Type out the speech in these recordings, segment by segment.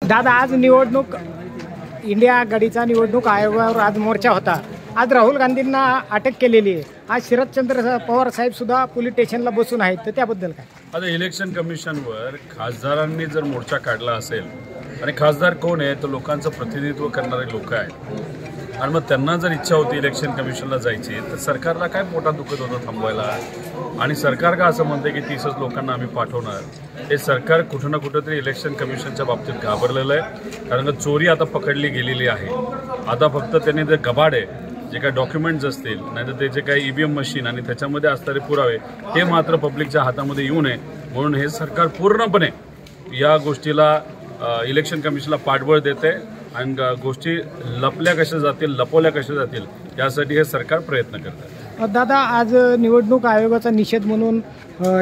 दादा, आज निवडणूक इंडिया आघाडीचा निवडणूक आयोगावर आज मोर्चा होता। आज राहुल गांधींना अटक केलेली आहे। आज शरदचंद्र पवार साहेब सुद्धा पोलीस स्टेशनला बसून आहेत, तर त्याबद्दल काय? आता इलेक्शन कमिशनवर खासदारांनी जर मोर्चा काढला असेल आणि खासदार कोण आहे तर लोकांचं प्रतिनिधित्व करणारे लोक आहेत आणि मग त्यांना जर इच्छा होती इलेक्शन कमिशनला जायची तर सरकारला काय पोटात दुखत होतं थांबवायला? आणि सरकार का असं म्हणते की 30च लोकांना आम्ही पाठवणार? हे सरकार कुठं ना कुठं तरी इलेक्शन कमिशनच्या बाबतीत घाबरलेलं आहे, कारण चोरी आता पकडली गेलेली आहे। आता फक्त त्यांनी जे गबाड आहे, जे काही डॉक्युमेंट्स असतील नाहीतर ते जे काही EVM मशीन आणि त्याच्यामध्ये असणारे पुरावे हे मात्र पब्लिकच्या हातामध्ये येऊ नये म्हणून हे सरकार पूर्णपणे या गोष्टीला इलेक्शन कमिशनला पाठबळ देते आणि गोष्टी लपल्या कशा जातील, लपवल्या कशा जातील यासाठी हे सरकार प्रयत्न करतं। दादा, आज निवडणूक आयोगाचा निषेध म्हणून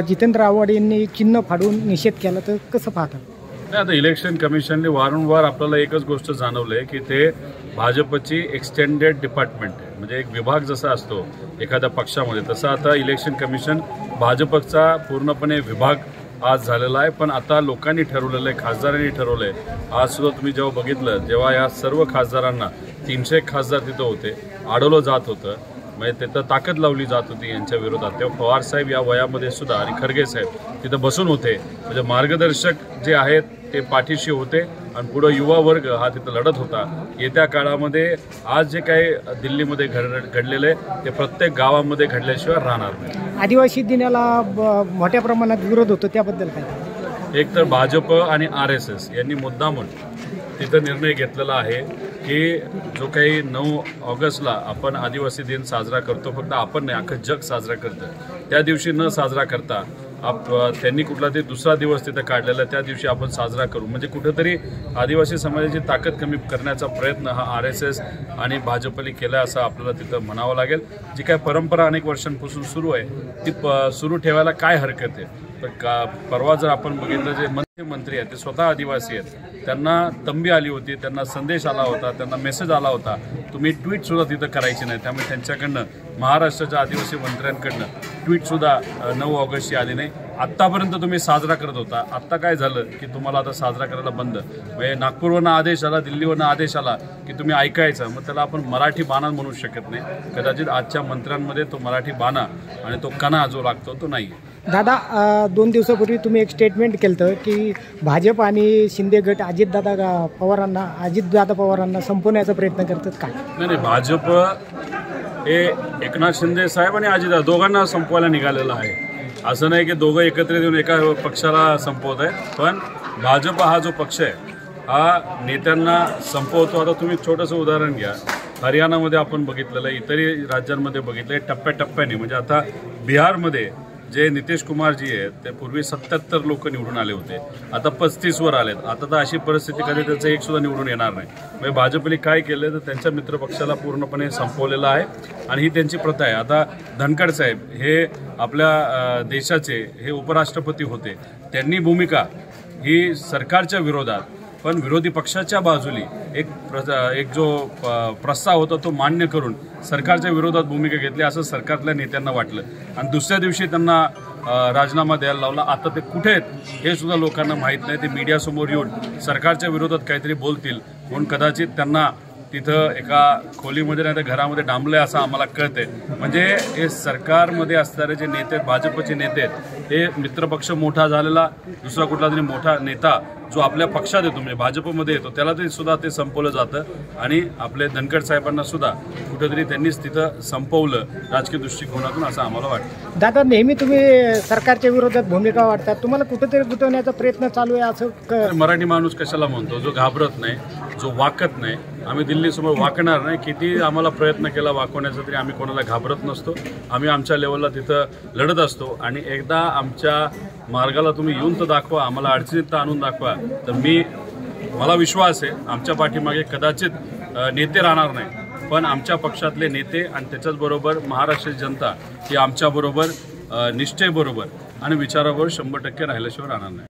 जितेंद्र आव्हाड यांनी चिन्ह फाडून निषेध केला, तर कसं पाहता? नाही, आता इलेक्शन कमिशनने वारंवार आपल्याला एकच गोष्ट जाणवली आहे की ते भाजपची एक्सटेंडेड डिपार्टमेंट आहे। म्हणजे एक विभाग जसा असतो एखाद्या पक्षामध्ये, तसा आता इलेक्शन कमिशन भाजपचा पूर्णपणे विभाग आज झालेला आहे। पण आता लोकांनी ठरवलेलं आहे, खासदारांनी ठरवलं आहे। आज सुद्धा तुम्ही जेव्हा बघितलं, जेव्हा या सर्व खासदारांना 301 खासदार तिथं होते, अडवलं जात होतं, म्हणजे तिथं ताकद लावली जात होती यांच्या विरोधात, तेव्हा पवार साहेब या वयामध्ये सुद्धा आणि खरगे साहेब तिथं बसून होते। म्हणजे मार्गदर्शक जे आहेत ते पाठीशी होते आणि पुढं युवा वर्ग हा तिथं लढत होता। येत्या काळामध्ये आज जे काही दिल्लीमध्ये घडलेलं आहे ते प्रत्येक गावामध्ये घडल्याशिवाय राहणार नाही। आदिवासी दिनाला मोठ्या प्रमाणात विरोध होतो, त्याबद्दल काय? एक तर भाजप आणि RSS यांनी मुद्दामून तिथं निर्णय घेतलेला आहे की जो काही 9 ऑगस्टला आपण आदिवासी दिन साजरा करतो, फक्त आपण नाही अख्खं जग साजरा करतं, त्या दिवशी न साजरा करता त्यांनी कुठला तरी दुसरा दिवस तिथं काढलेला, त्या दिवशी आपण साजरा करू। म्हणजे कुठेतरी आदिवासी समाजाची ताकद कमी करण्याचा प्रयत्न हा RSS आणि भाजपने केला असं आपल्याला तिथं म्हणावं लागेल। जी काय परंपरा अनेक वर्षांपासून सुरू आहे ती सुरू ठेवायला काय हरकत आहे? तर परवा जर आपण बघितलं, जे मंत्री आहेत ते स्वतः आदिवासी आहेत, त्यांना तंबी आली होती, त्यांना संदेश आला होता, त्यांना मेसेज आला होता, तुम्ही ट्विटसुद्धा तिथं करायची नाही। त्यामुळे त्यांच्याकडनं महाराष्ट्राच्या आदिवासी मंत्र्यांकडनं ट्विटसुद्धा 9 ऑगस्टची आली नाही। आत्तापर्यंत तुम्ही साजरा करत होता, आत्ता काय झालं की तुम्हाला आता साजरा करायला बंद? म्हणजे नागपूरवरनं आदेश आला, दिल्लीवरनं आदेश आला की तुम्ही ऐकायचं, मग त्याला आपण मराठी बाणा म्हणू शकत नाही। कदाचित आजच्या मंत्र्यांमध्ये तो मराठी बाणा आणि तो कणा जो लागतो तो नाही आहे। दादा, 2 दिवसापूर्वी तुम्ही एक स्टेटमेंट केलं की भाजप आणि शिंदे गट अजितदादा पवारांना संपवण्याचा प्रयत्न करतात, काय? नाही, भाजप हे एकनाथ शिंदे साहेब आणि अजितदादा दोघांना संपवायला निघालेलं आहे। असं नाही की दोघं एकत्रित येऊन एका पक्षाला संपवत आहे, पण भाजप हा जो पक्ष आहे हा नेत्यांना संपवतो। आता तुम्ही छोटंसं उदाहरण घ्या, हरियाणामध्ये आपण बघितलेलं आहे, इतरही राज्यांमध्ये बघितलं, टप्प्याटप्प्याने। म्हणजे आता बिहारमध्ये जे नितीश कुमारजी आहेत ते पूर्वी 77 लोक निवडून आले होते, आता 35वर आलेत। आता तर अशी परिस्थिती कधी त्यांचं एक सुद्धा निवडून येणार नाही। म्हणजे भाजपने काय केलं तर त्यांच्या मित्रपक्षाला पूर्णपणे संपवलेलं आहे आणि ही त्यांची प्रथा आहे। आता धनखड साहेब हे आपल्या देशाचे हे उपराष्ट्रपती होते, त्यांनी भूमिका ही सरकारच्या विरोधात पण विरोधी पक्षाच्या बाजूली एक जो प्रस्ताव होता तो मान्य करून सरकारच्या विरोधात भूमिका घेतली असं सरकारतल्या नेत्यांना वाटलं आणि दुसऱ्या दिवशी त्यांना राजीनामा द्यायला लावला। आता ते कुठे आहेत हे सुद्धा लोकांना माहीत नाही। ते मीडियासमोर येऊन सरकारच्या विरोधात काहीतरी बोलतील म्हणून कदाचित त्यांना तिथं एका खोलीमध्ये नाही तर घरामध्ये डांबलंय असं आम्हाला कळतंय। म्हणजे हे सरकारमध्ये असणारे जे नेते, भाजपचे नेते आहेत, हे मित्रपक्ष मोठा झालेला दुसरा कुठला तरी मोठा नेता जो आपल्या पक्षात येतो म्हणजे भाजपमध्ये येतो त्याला तरी सुद्धा ते संपवलं जातं आणि आपले धनखड साहेबांना सुद्धा कुठेतरी त्यांनीच तिथं संपवलं राजकीय दृष्टिकोनातून असं आम्हाला वाटतं। दादा, नेहमी तुम्ही सरकारच्या विरोधात भूमिका वाटतात, तुम्हाला कुठेतरी गुंतवण्याचा प्रयत्न चालू आहे असं? मराठी माणूस कशाला म्हणतो? जो घाबरत नाही, जो वाकत नाही। आम्ही दिल्लीसमोर वाकणार नाही, किती आम्हाला प्रयत्न केला वाकवण्याचा तरी आम्ही कोणाला घाबरत नसतो। आम्ही आमच्या लेवलला तिथं लढत असतो आणि एकदा आमच्या मार्गाला तुम्ही येऊन तर दाखवा, आम्हाला अडचणीत तर आणून दाखवा, तर मला विश्वास आहे आमच्या पाठीमागे कदाचित नेते राहणार नाही, पण आमच्या पक्षातले नेते आणि त्याच्याचबरोबर महाराष्ट्राची जनता ही आमच्याबरोबर निष्ठेबरोबर आणि विचाराबरोबर 100% राहिल्याशिवाय राहणार नाही।